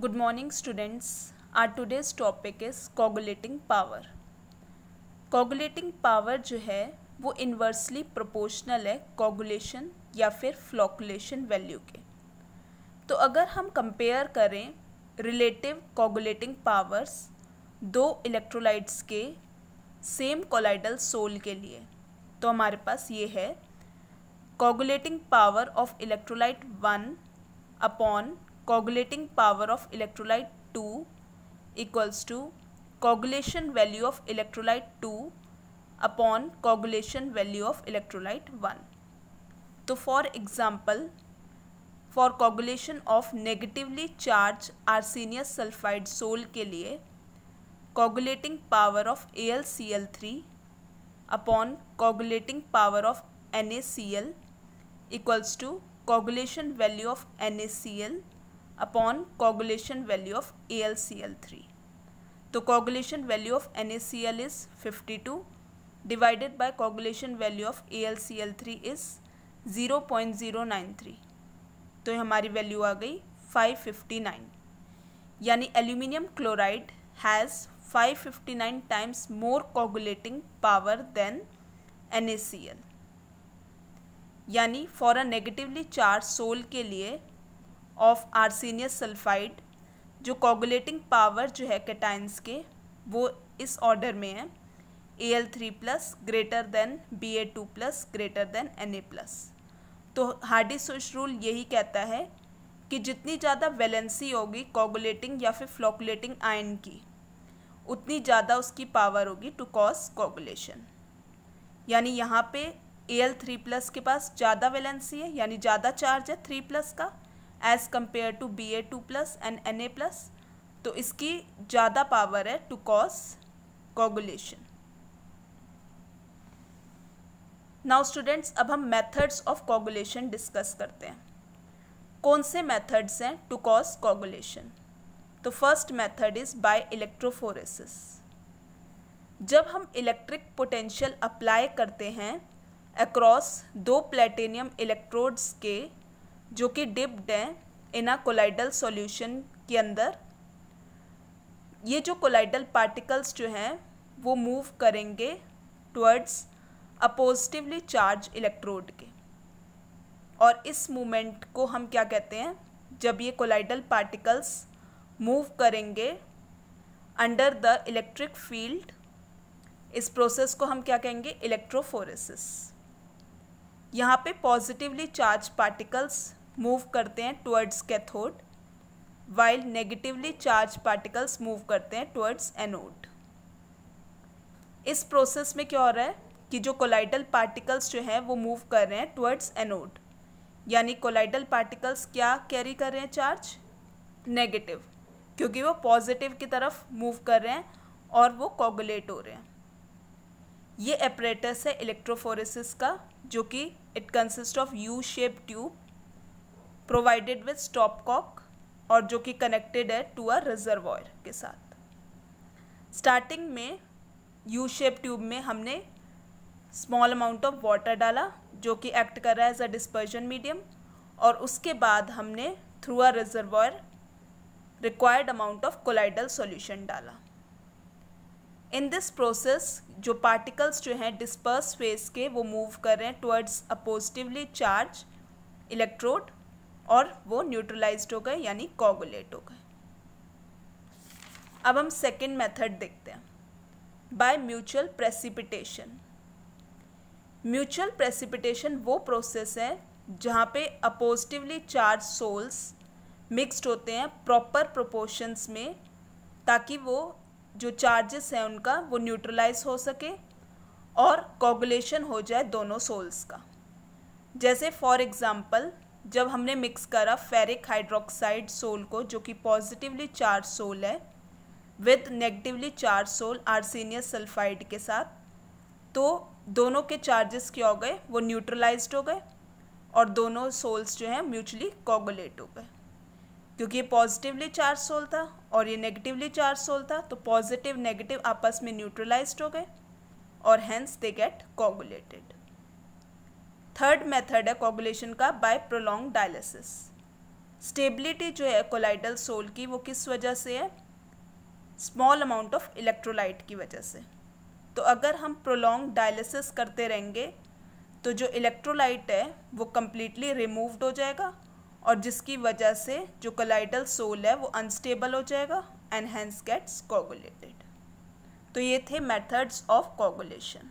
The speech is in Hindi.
Good morning students. Our today's topic is coagulating power. Coagulating power जो है वो इन्वर्सली प्रोपोर्शनल है कोगुलेशन या फिर फ्लोकुलेशन वैल्यू के। तो अगर हम कंपेयर करें रिलेटिव कोगुलेटिंग पावर्स दो इलेक्ट्रोलाइट्स के सेम कोलाइडल सोल के लिए, तो हमारे पास ये है coagulating power of electrolyte 1 upon coagulating power of electrolyte 2 equals to coagulation value of electrolyte 2 upon coagulation value of electrolyte 1. तो for example, for coagulation of negatively charged arsenious sulfide sol के लिए coagulating power of AlCl3 upon coagulating power of NaCl equals to coagulation value of NaCl upon coagulation value of AlCl3. तो coagulation value of NaCl is 52 divided by coagulation value of AlCl3 is 0.093. तो हमारी वैल्यू आ गई 559. यानी aluminium chloride has 559 times more coagulating power than NaCl. यानी for a negatively charge sol के लिए ऑफ आर्सेनियस सल्फाइड जो कोगुलेटिंग पावर जो है कैटाइंस के वो इस ऑर्डर में है Al3 plus greater than Ba2 plus greater than Na plus. तो हार्डी-सुच रूल यही कहता है कि जितनी ज़्यादा वैलेंसी होगी कोगुलेटिंग या फिर फ्लोकुलेटिंग आयन की उतनी ज़्यादा उसकी पावर होगी टू कॉज कोगुलेशन। यानी यहाँ पे Al3 प्लस के पास ज़्यादा वैलेंसी है यानी ज़्यादा चार्ज है 3 प्लस का as compare to Ba2 plus and Na plus, तो इसकी ज़्यादा पावर है to cause coagulation. Now students, अब हम मेथड्स ऑफ कोगुलेशन डिस्कस करते हैं। कौन से मेथड्स हैं टू कॉज कोगुलेशन? तो first method is by electrophoresis. जब हम इलेक्ट्रिक पोटेंशियल अप्लाई करते हैं अक्रॉस दो प्लेटिनियम इलेक्ट्रोड्स के जो कि डिप्ड हैं इन अ कोलाइडल सॉल्यूशन के अंदर, ये जो कोलाइडल पार्टिकल्स जो हैं वो मूव करेंगे towards a positively charge electrode के। और इस मूवमेंट को हम क्या कहते हैं? जब ये कोलाइडल पार्टिकल्स मूव करेंगे अंडर द इलेक्ट्रिक फील्ड, इस प्रोसेस को हम क्या कहेंगे? इलेक्ट्रोफोरेसिस। यहाँ पे पॉजिटिवली चार्ज पार्टिकल्स मूव करते हैं towards cathode while negatively charge particles move करते हैं टुवर्ड्स एनोड। इस प्रोसेस में क्या हो रहा है कि जो कोलाइडल पार्टिकल्स जो हैं वो मूव कर रहे हैं टुवर्ड्स एनोड, यानी कोलाइडल पार्टिकल्स क्या कैरी कर रहे हैं? चार्ज नेगेटिव, क्योंकि वो पॉजिटिव की तरफ मूव कर रहे हैं और वो कोगुलेट हो रहे हैं। ये एपरेटस है इलेक्ट्रोफोरेसिस का, जो कि it consist of U shape tube provided with stopcock और जो कि कनेक्टेड है टू अ रिजर्वॉयर के साथ। स्टार्टिंग में यू शेप ट्यूब में हमने स्मॉल अमाउंट ऑफ वाटर डाला जो कि एक्ट कर रहा है एज अ डिस्पर्जन मीडियम, और उसके बाद हमने through a reservoir required amount of colloidal solution डाला। इन दिस प्रोसेस जो पार्टिकल्स जो हैं डिस्पर्स फेज के वो मूव कर रहे हैं towards a positively charge electrode और वो न्यूट्रलाइज्ड हो गए यानी कोगुलेट हो गए। अब हम सेकेंड मेथड देखते हैं, by mutual precipitation. Mutual precipitation वो प्रोसेस है जहाँ पे अपोजिटिवली चार्ज सोल्स मिक्सड होते हैं प्रॉपर प्रोपोर्शंस में, ताकि वो जो चार्जेस हैं उनका वो न्यूट्रलाइज हो सके और कोगुलेशन हो जाए दोनों सोल्स का। जैसे फॉर एग्जांपल जब हमने मिक्स करा फेरिक हाइड्रोक्साइड सोल को जो कि पॉजिटिवली चार्ज सोल है with negatively charge sol arsenious sulphide के साथ, तो दोनों के चार्जेस क्या हो गए? वो न्यूट्रलाइज्ड हो गए और दोनों सोल्स जो हैं म्यूचुअली कोगुलेट हो गए। क्योंकि ये पॉजिटिवली चार्ज सोल था और ये नेगेटिवली चार्ज सोल था, तो पॉजिटिव नेगेटिव आपस में न्यूट्रलाइज्ड हो गए और hence they get coagulated. Third method है कोगुलेशन का बाय प्रोलॉन्ग डायलिसिस। स्टेबिलिटी जो है कोलाइडल सोल की वो किस वजह से है, स्मॉल अमाउंट ऑफ इलेक्ट्रोलाइट की वजह से। तो अगर हम प्रोलॉन्ग डायलिसिस करते रहेंगे तो जो इलेक्ट्रोलाइट है वो कम्प्लीटली रिमूव्ड हो जाएगा और जिसकी वजह से जो कोलाइडल सोल है वो अनस्टेबल हो जाएगा एंड हेंस गेट्स कोगुलेटेड। तो ये थे मेथड्स ऑफ कोगुलेशन।